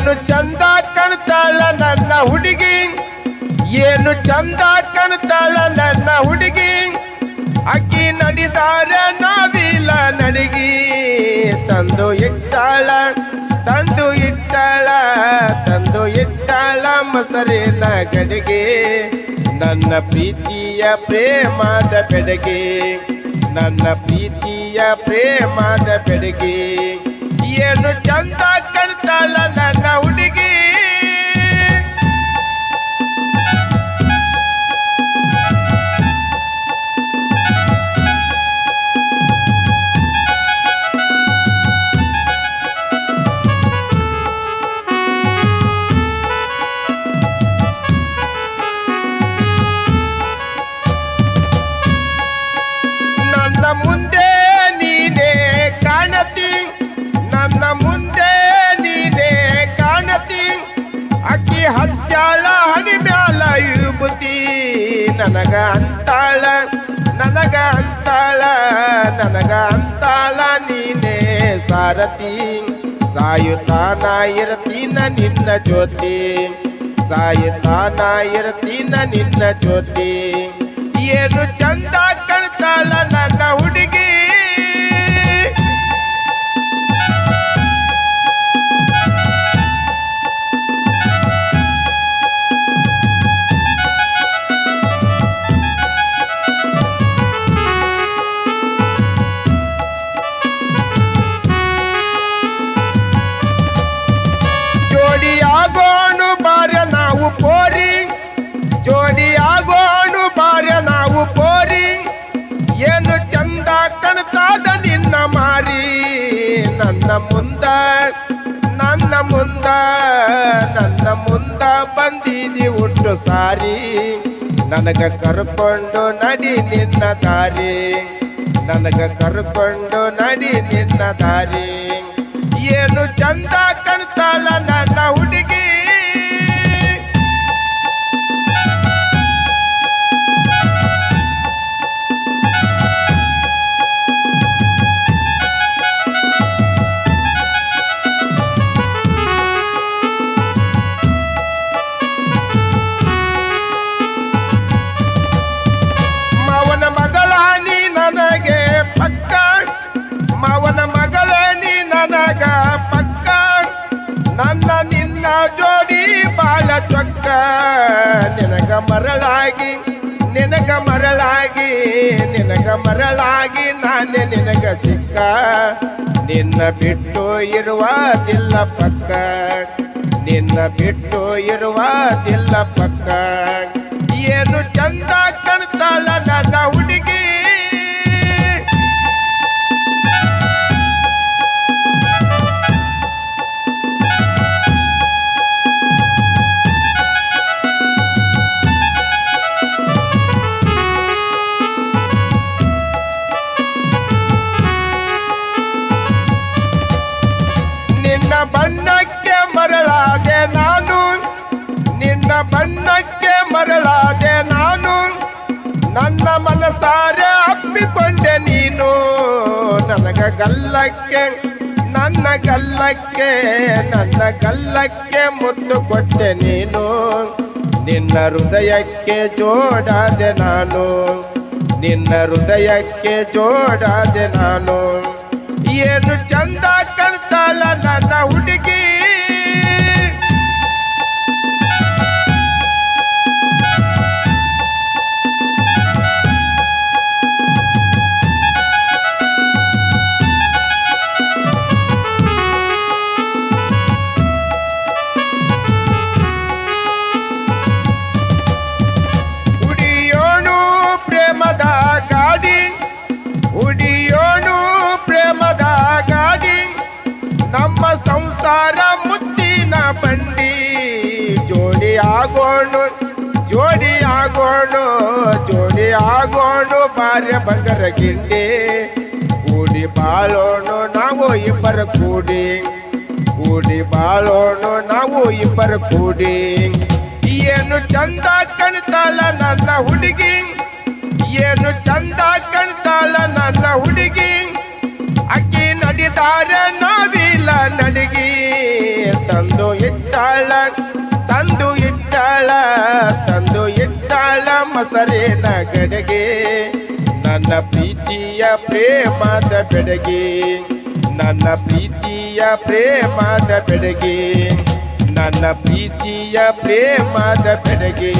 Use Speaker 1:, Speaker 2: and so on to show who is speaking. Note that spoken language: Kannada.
Speaker 1: ಏನು ಚಂದ ಕಾಣ್ತಾಳ ನನ್ನ ಹುಡುಗಿ, ಏನು ಚಂದ ಕಾಣ್ತಾಳ ನನ್ನ ಹುಡುಗಿ, ಅಕ್ಕಿ ನಡಿದಾರ ನಾವಿಲ್ಲ ನಡಿಗಿ, ತಂದು ಇಟ್ಟಾಳ ತಂದು ಇಟ್ಟಾಳ ತಂದು ಇಟ್ಟಾಳ ಮೊಸರಿನ ಗಡಿಗೆ, ನನ್ನ ಪ್ರೀತಿಯ ಪ್ರೇಮದ ಬೆಡಗೆ, ನನ್ನ ಪ್ರೀತಿಯ ಪ್ರೇಮದ ಬೆಡಗೆ, ಏನು ಚಂದ ಕಾಣ್ತಾಳ ನನ್ನ ಹುಡುಗಿ. ನನ್ನ ಮುಂದೆ ನೀನೇ ಕಾಣತಿ, ನನ್ನ ಮುಂದೆ ನೀನೇ ಕಾಣತಿ, ಅಕ್ಕಿ ಹಚ್ಚಾಳ ಹನಿ ಮ್ಯಾಲ ಯುಬತಿ, ನನಗ ಅಂತಾಳ ನನಗ ಅಂತಾಳ ನನಗ ಅಂತಾಳ ನೀನೇ ಸಾರಥಿ, ಸಾಯುತ್ತಾನ ಇರ್ತೀನ ನಿನ್ನ ಜ್ಯೋತಿ, ಸಾಯುತ್ತಾನ ಇರ್ತೀನ ನಿನ್ನ ಜ್ಯೋತಿ, ಏನು ಚಂದ ಕಾಣ್ತಾಳ ನನ್ನ ಹುಡುಗಿ. ಜೋಡಿಯಾಗೋಣು ಬಾರ್ಯ ನಾವು ಪೋರಿ, ಜೋಡಿಯಾಗೋಣು ಬಾರ್ಯ ನಾವು ಪೋರಿ, ಏನು ಚಂದ ಕಾಣ್ತಾದ ನಿನ್ನ ಮಾರಿ, ನನ್ನ ಮುಂದ ನನ್ನ ಮುಂದ ನನ್ನ ಮುಂದ ಬಂದಿದಿ ಉಂಟು ಸಾರಿ, ನನಗ ಕರ್ಕೊಂಡು ನಡಿ ನಿನ್ನ ದಾರಿ, ನನಗ ಕರ್ಕೊಂಡು ನಡಿ ನಿನ್ನ ದಾರಿ, ಏನು ಚಂದ ಕಾಣ್ತಾಳ ನನ್ನ ಹುಡುಗಿ. ಮಾವನ ಮಗಳ ನೀ ನನಗೆ ಪಕ್ಕ, ಮಾವನ ಮಗಳ ನೀ ನನಗ ಪಕ್ಕ, ನನ್ನ ನಿನ್ನ ಜೋಡಿ ಬಾಳ ಚೊಕ್ಕ, ನಿನಗ ಮರಳಾಗಿ ನಿನಗ ಮರಳಾಗಿ ನಿನಗ ಮರಳಾಗಿ ನಾನೇ ನಿನಗ ಸಿಕ್ಕ, ನಿನ್ನ ಬಿಟ್ಟು ಇರುವುದಿಲ್ಲ ಪಕ್ಕ, ನಿನ್ನ ಬಿಟ್ಟು ಇರುವುದಿಲ್ಲ ಪಕ್ಕ, ಏನು ಚಂದ ಕಾಣ್ತಾಳ ನನ್ನ ಹುಡುಗಿ. ನಿನ್ನ ಬಣ್ಣಕ್ಕೆ ಮರಳಾದೆ ನಾನು, ನಿನ್ನ ಬಣ್ಣಕ್ಕೆ ಮರಳಾದೆ ನಾನು, ನನ್ನ ಮನಸಾರೆ ಅಪ್ಪಿಕೊಂಡೆ ನೀನು, ನನಗ ಗಲ್ಲಕ್ಕೆ ನನ್ನ ಗಲ್ಲಕ್ಕೆ ನನ್ನ ಗಲ್ಲಕ್ಕೆ ಮುತ್ತು ಕೊಟ್ಟೆ ನೀನು, ನಿನ್ನ ಹೃದಯಕ್ಕೆ ಜೋಡಾದೆ ನಾನು, ನಿನ್ನ ಹೃದಯಕ್ಕೆ ಜೋಡಾದೆ ನಾನು, ಏನು ಚಂದ ಕಾಣ್ತಾಳ ನನ್ನ ಹುಡುಗಿ. ಉಡಿಯೋಣು ಪ್ರೇಮದ ಗಾಡಿ, ಉಡಿಯೋಣು ಪ್ರೇಮದ ಗಾಡಿ, ನಮ್ಮ ಸಂಸಾರ ಮುತ್ತಿನ ಬಂಡಿ, ಜೋಡಿ ಆಗೋಣು ಜೋಡಿ ಆಗೋಣು ಜೋಡಿ ಆಗೋಣು ಬಾರ್ಯ ಬಂಗರ ಗಿಂಡಿ, ಕೂಡಿ ಬಾಳೋಣು ನಾವು ಇಬ್ಬರ ಕೂಡಿ, ಕೂಡಿ ಬಾಳೋಣು ನಾವು ಇಬ್ಬರ ಕೂಡಿ, ಏನು ಚಂದ ಕಾಣ್ತಾಳ ನನ್ನ ಹುಡುಗಿ, ಏನು ಚಂದ ಕಾಣ್ತಾಳ ನನ್ನ ಹುಡುಗಿ, ಅಕ್ಕಿ ನಡಿದಾರ ನಾವಿಲ್ಲ ನಡಿಗಿ, ತಂದು ಹೆಸರೇನ ಗಡಗೆ ನನ್ನ ಪ್ರೀತಿಯ ಪ್ರೇಮದ ಬೆಡಗೆ ನನ್ನ ಪ್ರೀತಿಯ ಪ್ರೇಮದ ಬೆಡಗೆ ನನ್ನ ಪ್ರೀತಿಯ ಪ್ರೇಮದ ಬೆಡಗೆ